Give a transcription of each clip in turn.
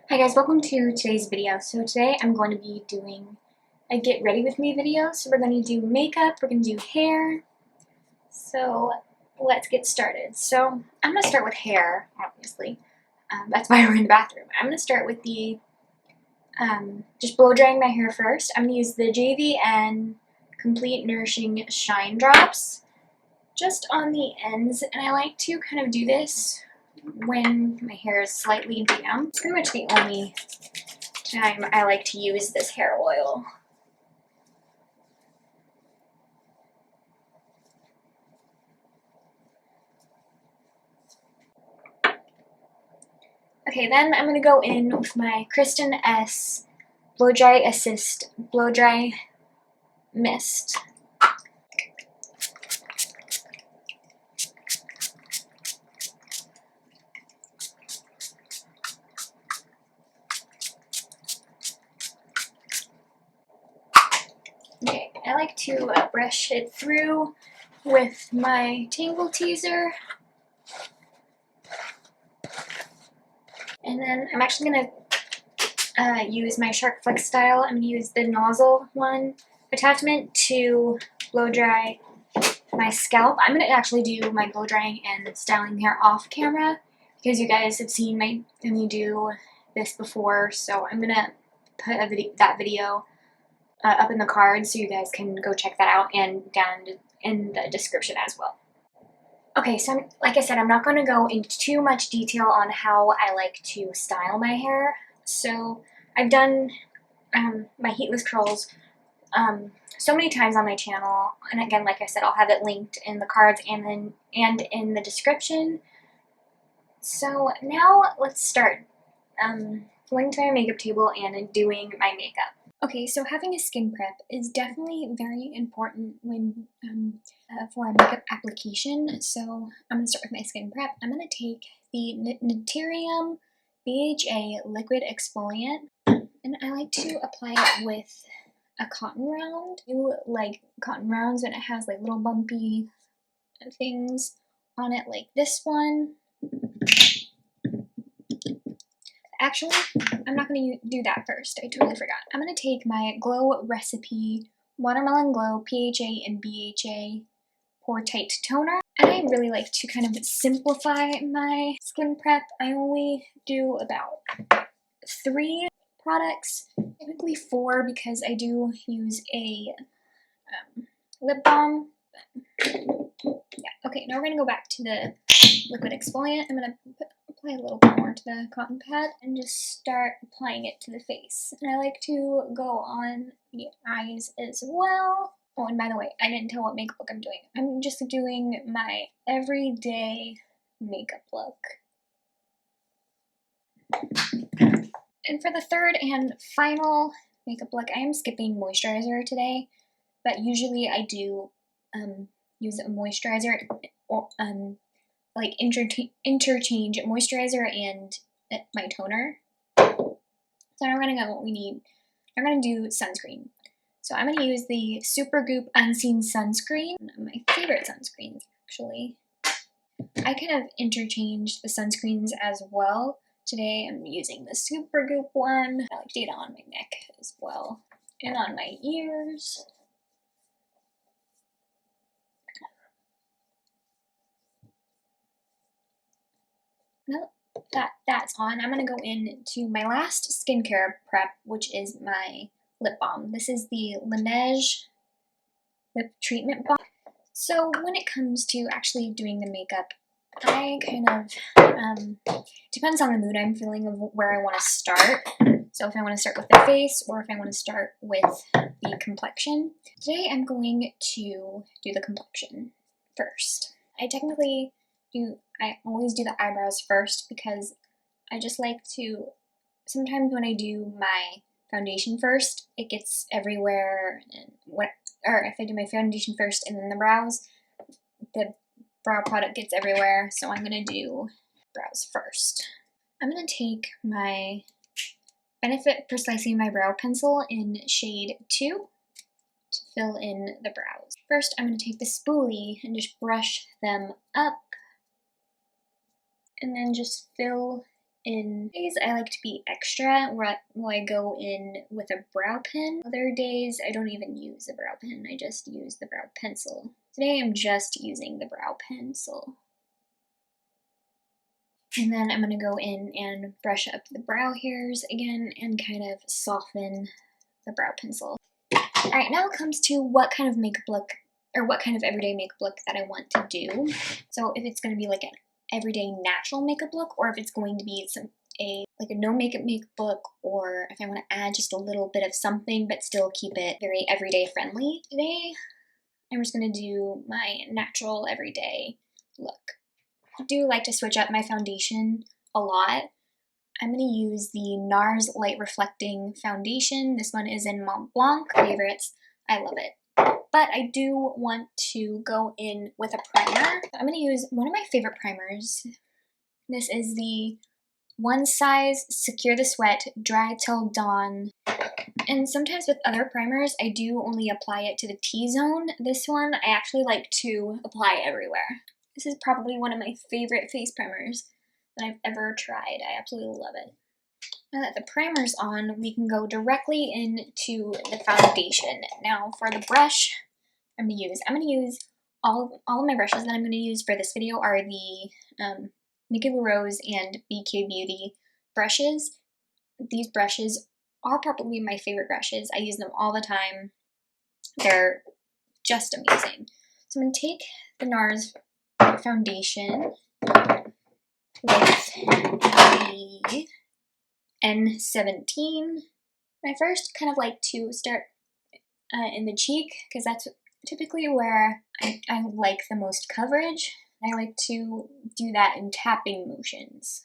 Hi guys, welcome to today's video. So today I'm going to be doing a get ready with me video. So we're going to do makeup, we're going to do hair. So let's get started. So I'm going to start with hair, obviously. That's why we're in the bathroom. I'm going to start with the, just blow drying my hair first. I'm going to use the JVN Complete Nourishing Shine Drops just on the ends. And I like to kind of do this when my hair is slightly damp. It's pretty much the only time I like to use this hair oil. Okay, then I'm going to go in with my Kristen S Blow Dry Assist Blow Dry Mist. Okay, I like to brush it through with my Tangle Teaser. And then I'm actually going to use my Shark Flex Style. I'm going to use the nozzle one attachment to blow dry my scalp. I'm going to actually do my blow drying and styling hair off camera because you guys have seen me do this before. So I'm going to put that video up in the cards so you guys can go check that out and down in the description as well. Okay, so like I said, I'm not going to go into too much detail on how I like to style my hair. So I've done my heatless curls so many times on my channel, and again, like I said, I'll have it linked in the cards and in the description. So now let's start going to my makeup table and doing my makeup. Okay, so having a skin prep is definitely very important when for a makeup application. So I'm going to start with my skin prep. I'm going to take the Naturium BHA Liquid Exfoliant, and I like to apply it with a cotton round. You like cotton rounds when it has like little bumpy things on it like this one. Actually, I'm not going to do that first. I totally forgot. I'm going to take my Glow Recipe Watermelon Glow PHA and BHA Pore Tight Toner. And I really like to kind of simplify my skin prep. I only do about 3 products, typically 4 because I do use a lip balm. Yeah, okay, now we're going to go back to the liquid exfoliant. I'm going to apply a little bit more to the cotton pad and just start applying it to the face. And I like to go on the eyes as well. Oh, and by the way, I didn't tell what makeup look I'm doing. I'm just doing my everyday makeup look. And for the third and final makeup look, I am skipping moisturizer today, but usually I do use a moisturizer or like interchange moisturizer and my toner. So now we're gonna go what we need. I'm gonna do sunscreen. So I'm gonna use the Supergoop Unseen Sunscreen, my favorite sunscreens actually. I kind of interchange the sunscreens as well. Today I'm using the Supergoop one. I like to get it on my neck as well and on my ears. Now that's on, I'm going to go into my last skincare prep, which is my lip balm. This is the Laneige Lip Treatment Balm. So when it comes to actually doing the makeup, I kind of, depends on the mood I'm feeling of where I want to start. So if I want to start with the face or if I want to start with the complexion. Today I'm going to do the complexion first. I always do the eyebrows first because I just like to, sometimes when I do my foundation first, it gets everywhere, and or if I do my foundation first and then the brows brow product gets everywhere, so I'm going to do brows first. I'm going to take my Benefit Precisely My Brow Pencil in shade 2 to fill in the brows. First, I'm going to take the spoolie and just brush them up, and then just fill In days I like to be extra, where I go in with a brow pen. Other days I don't even use a brow pen, I just use the brow pencil. Today I'm just using the brow pencil. And then I'm going to go in and brush up the brow hairs again and kind of soften the brow pencil. Alright, now it comes to what kind of makeup look, or what kind of everyday makeup look that I want to do. So if it's going to be like an everyday natural makeup look, or if it's going to be like a no makeup look, or if I want to add just a little bit of something but still keep it very everyday friendly. Today, I'm just going to do my natural everyday look. I do like to switch up my foundation a lot. I'm going to use the NARS Light Reflecting Foundation. This one is in Mont Blanc Favorites. I love it. But I do want to go in with a primer. I'm going to use one of my favorite primers. This is the One Size Secure the Sweat Dry Till Dawn. And sometimes with other primers, I do only apply it to the T-zone. This one, I actually like to apply everywhere. This is probably one of my favorite face primers that I've ever tried. I absolutely love it. Now that the primer's on, we can go directly into the foundation. Now for the brush I'm going to use all of my brushes that I'm going to use for this video are the Nikki and BK Beauty brushes. These brushes are probably my favorite brushes. I use them all the time. They're just amazing. So I'm going to take the NARS foundation with the N17. I first kind of like to start in the cheek because that's typically where I like the most coverage. I like to do that in tapping motions.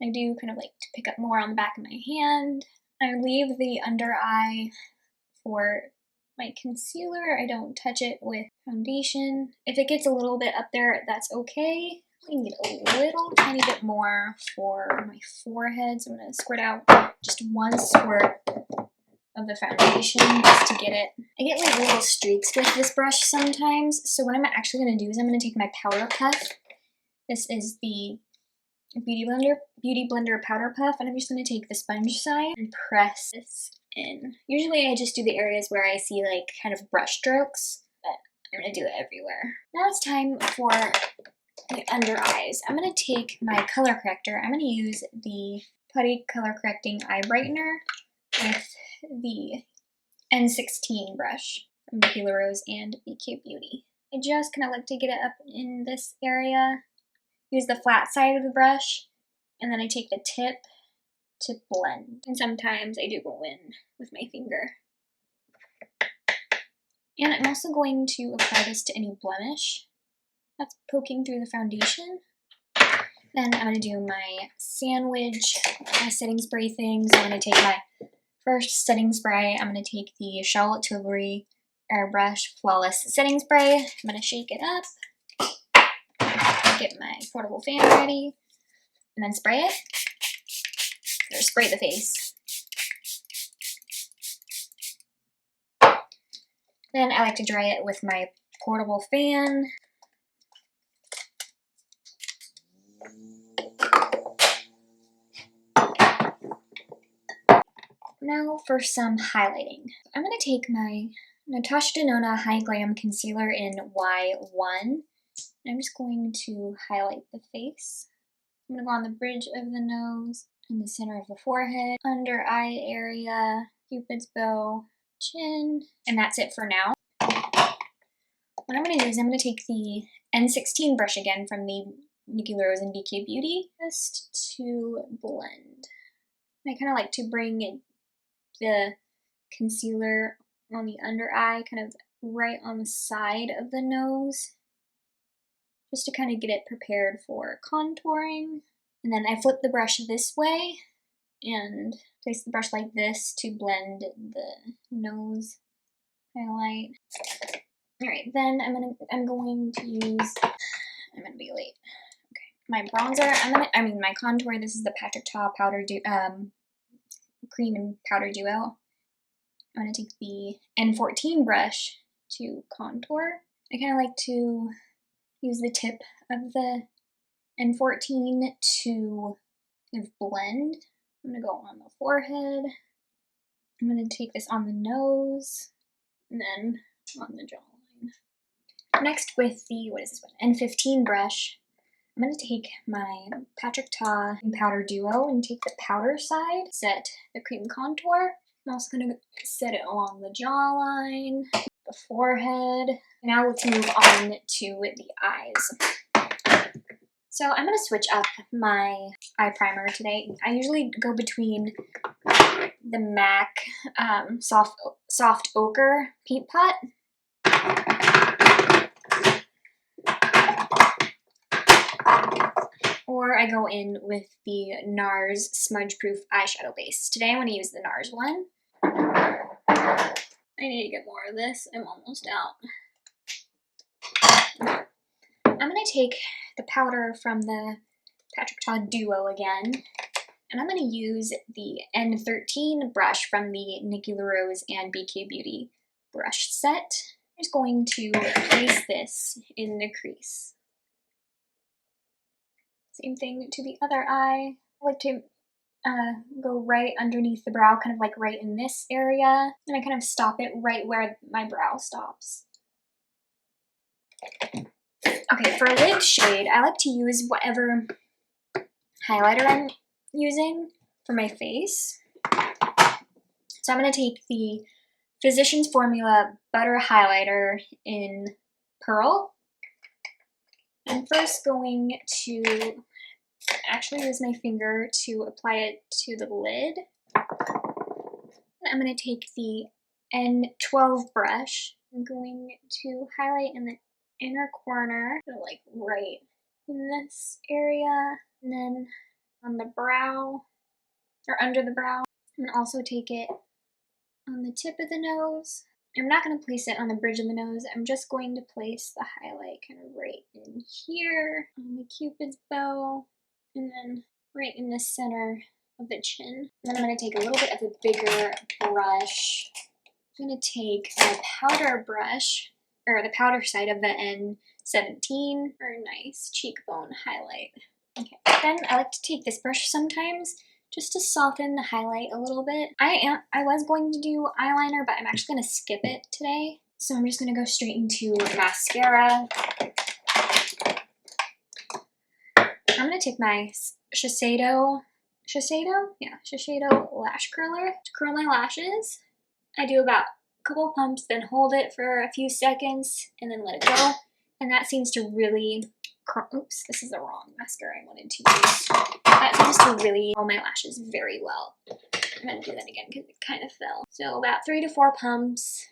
I do kind of like to pick up more on the back of my hand. I leave the under eye for my concealer. I don't touch it with foundation. If it gets a little bit up there, that's okay. I need a little tiny bit more for my forehead, so I'm going to squirt out just one squirt of the foundation just to get it. I get like little streaks with this brush sometimes, so what I'm actually going to do is I'm going to take my powder puff. This is the Beauty Blender Powder Puff, and I'm just going to take the sponge side and press this in. Usually I just do the areas where I see like kind of brush strokes, but I'm going to do it everywhere. Now it's time for the under eyes. I'm going to take my color corrector. I'm going to use the Putty Color Correcting Eye Brightener with the N16 brush from Nikki and BK Beauty. I just kind of like to get it up in this area. Use the flat side of the brush, and then I take the tip to blend. And sometimes I do go in with my finger. And I'm also going to apply this to any blemish that's poking through the foundation. Then I'm going to do my sandwich, my setting spray thing. So I'm going to take my first setting spray. I'm going to take the Charlotte Tilbury Airbrush Flawless Setting Spray. I'm going to shake it up. Get my portable fan ready, and then spray it, or spray the face. Then I like to dry it with my portable fan. Now for some highlighting. I'm going to take my Natasha Denona High Glam Concealer in Y1. I'm just going to highlight the face. I'm going to go on the bridge of the nose, in the center of the forehead, under eye area, Cupid's bow, chin, and that's it for now. What I'm going to do is I'm going to take the N16 brush again from the Nikki and BK Beauty just to blend. I kind of like to bring the concealer on the under eye, kind of right on the side of the nose, just to kind of get it prepared for contouring. And then I flip the brush this way and place the brush like this to blend the nose highlight. Alright, then I'm going to use, I'm gonna be late. Okay, my bronzer, my contour, this is the Patrick Ta Cream and Powder Duo. I'm gonna take the N14 brush to contour. I kind of like to use the tip of the N14 to kind of blend. I'm gonna go on the forehead. I'm gonna take this on the nose, and then on the jawline. Next, with the, what is this one, N15 brush, I'm gonna take my Patrick Ta Powder Duo and take the powder side, set the cream contour. I'm also gonna set it along the jawline, the forehead. Now let's move on to the eyes. So I'm gonna switch up my eye primer today. I usually go between the MAC soft ochre paint pot. Or I go in with the NARS Smudge Proof Eyeshadow Base. Today I'm going to use the NARS one. I need to get more of this. I'm almost out. I'm going to take the powder from the Patrick Ta Duo again, and I'm going to use the N13 brush from the Nikki and BK Beauty brush set. I'm just going to place this in the crease. Same thing to the other eye. I like to go right underneath the brow, kind of like right in this area, and I kind of stop it right where my brow stops. Okay, for lid shade, I like to use whatever highlighter I'm using for my face. So I'm going to take the Physicians Formula Butter Highlighter in Pearl. I'm first going to actually use my finger to apply it to the lid. I'm going to take the N12 brush. I'm going to highlight in the inner corner, like right in this area, and then on the brow, or under the brow. I'm going to also take it on the tip of the nose. I'm not going to place it on the bridge of the nose. I'm just going to place the highlight kind of right in here on the Cupid's bow, and then right in the center of the chin. And then I'm going to take a little bit of a bigger brush. I'm going to take a powder brush, or the powder side of the N17 for a nice cheekbone highlight. Okay, then I like to take this brush sometimes just to soften the highlight a little bit. I was going to do eyeliner, but I'm actually going to skip it today. So I'm just going to go straight into mascara. I'm going to take my Shiseido lash curler to curl my lashes. I do about a couple pumps, then hold it for a few seconds, and then let it go. And that seems to really, oops, this is the wrong mascara I wanted to use. That seems to really curl my lashes very well. I'm going to do that again because it kind of fell. So about 3 to 4 pumps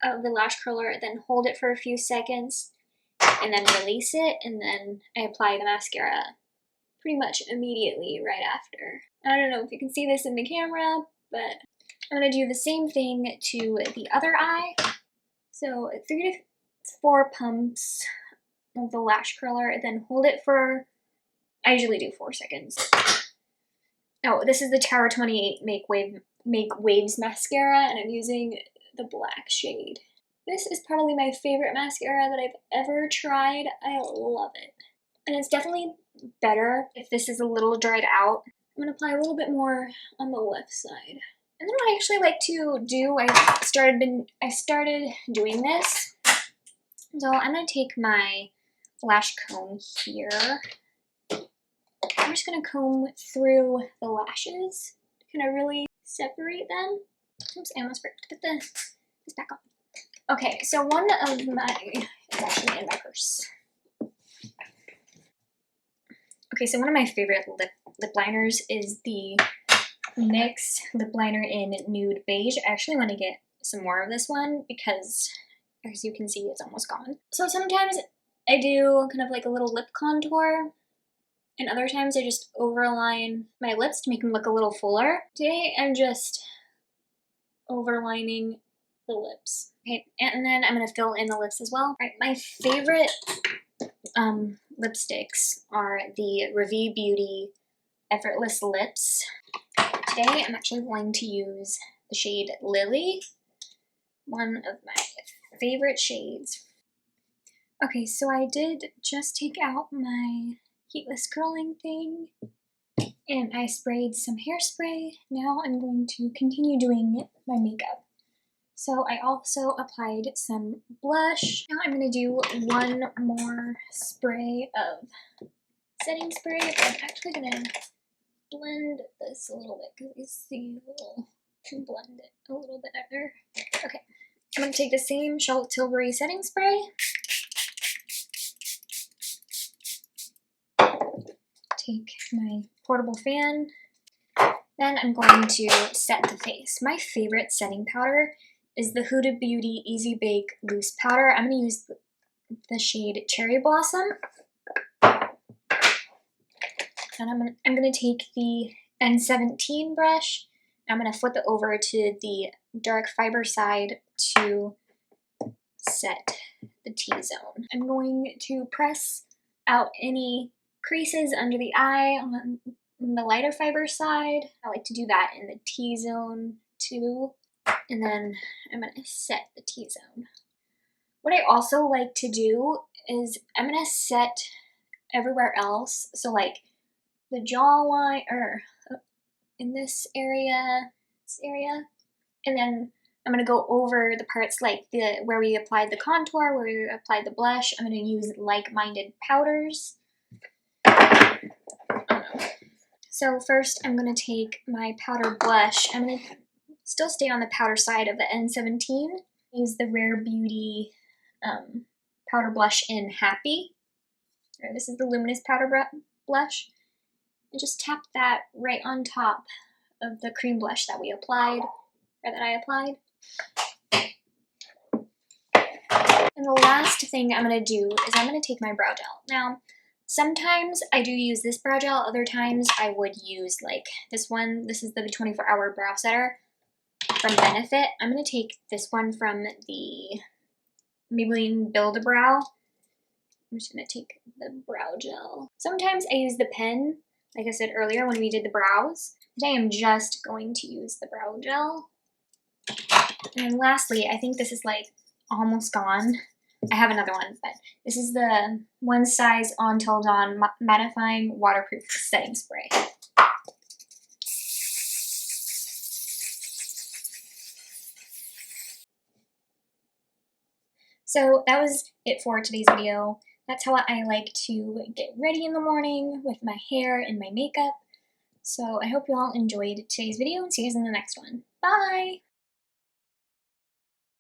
of the lash curler, then hold it for a few seconds, and then release it, and then I apply the mascara pretty much immediately right after. I don't know if you can see this in the camera, but I'm going to do the same thing to the other eye. So 3 to 4 pumps of the lash curler, then hold it for, I usually do 4 seconds. Oh, this is the Tower 28 Make Waves mascara, and I'm using the black shade. This is probably my favorite mascara that I've ever tried. I love it. And it's definitely better if this is a little dried out. I'm going to apply a little bit more on the left side. And then what I actually like to do, I started doing this. So I'm going to take my lash comb here. I'm just going to comb through the lashes to kind of really separate them. Oops, I almost forgot to put this back on. Okay, so one of my, it's actually in my purse. Okay, so one of my favorite lip liners is the NYX lip liner in Nude Beige. I actually want to get some more of this one because, as you can see, it's almost gone. So sometimes I do kind of like a little lip contour, and other times I just overline my lips to make them look a little fuller. Today I'm just overlining the lips. Okay, and then I'm going to fill in the lips as well. All right, my favorite lipsticks are the Revie Beauty Effortless Lips. Today I'm actually going to use the shade Lily, one of my favorite shades. Okay, so I did just take out my heatless curling thing, And I sprayed some hairspray. Now I'm going to continue doing my makeup. So I also applied some blush. Now I'm going to do one more spray of setting spray. I'm actually going to blend this a little bit because I see a little, blend it a little bit better. Okay, I'm going to take the same Charlotte Tilbury setting spray. Take my portable fan. Then I'm going to set the face. My favorite setting powder is the Huda Beauty Easy Bake Loose Powder. I'm going to use the shade Cherry Blossom. And I'm going to take the N17 brush. I'm going to flip it over to the dark fiber side to set the T-zone. I'm going to press out any creases under the eye on the lighter fiber side. I like to do that in the T-zone too. And then I'm going to set the T-zone. What I also like to do is I'm going to set everywhere else. So like the jawline, or in this area, and then I'm going to go over the parts like where we applied the contour, where we applied the blush. I'm going to use like-minded powders. So first I'm going to take my powder blush. I'm going to still stay on the powder side of the N17. Use the Rare Beauty powder blush in Happy. This is the luminous powder blush. And just tap that right on top of the cream blush that we applied, or that I applied. And the last thing I'm going to do is I'm going to take my brow gel. Now, sometimes I do use this brow gel, other times I would use like this one. This is the 24-hour brow setter from Benefit. I'm going to take this one from the Maybelline Build-A-Brow. I'm just going to take the brow gel. Sometimes I use the pen, like I said earlier when we did the brows. Today I'm just going to use the brow gel. And lastly, I think this is like almost gone. I have another one, but this is the One Size Until Dawn Mattifying Waterproof Setting Spray. So that was it for today's video. That's how I like to get ready in the morning with my hair and my makeup. So I hope you all enjoyed today's video and see you guys in the next one. Bye!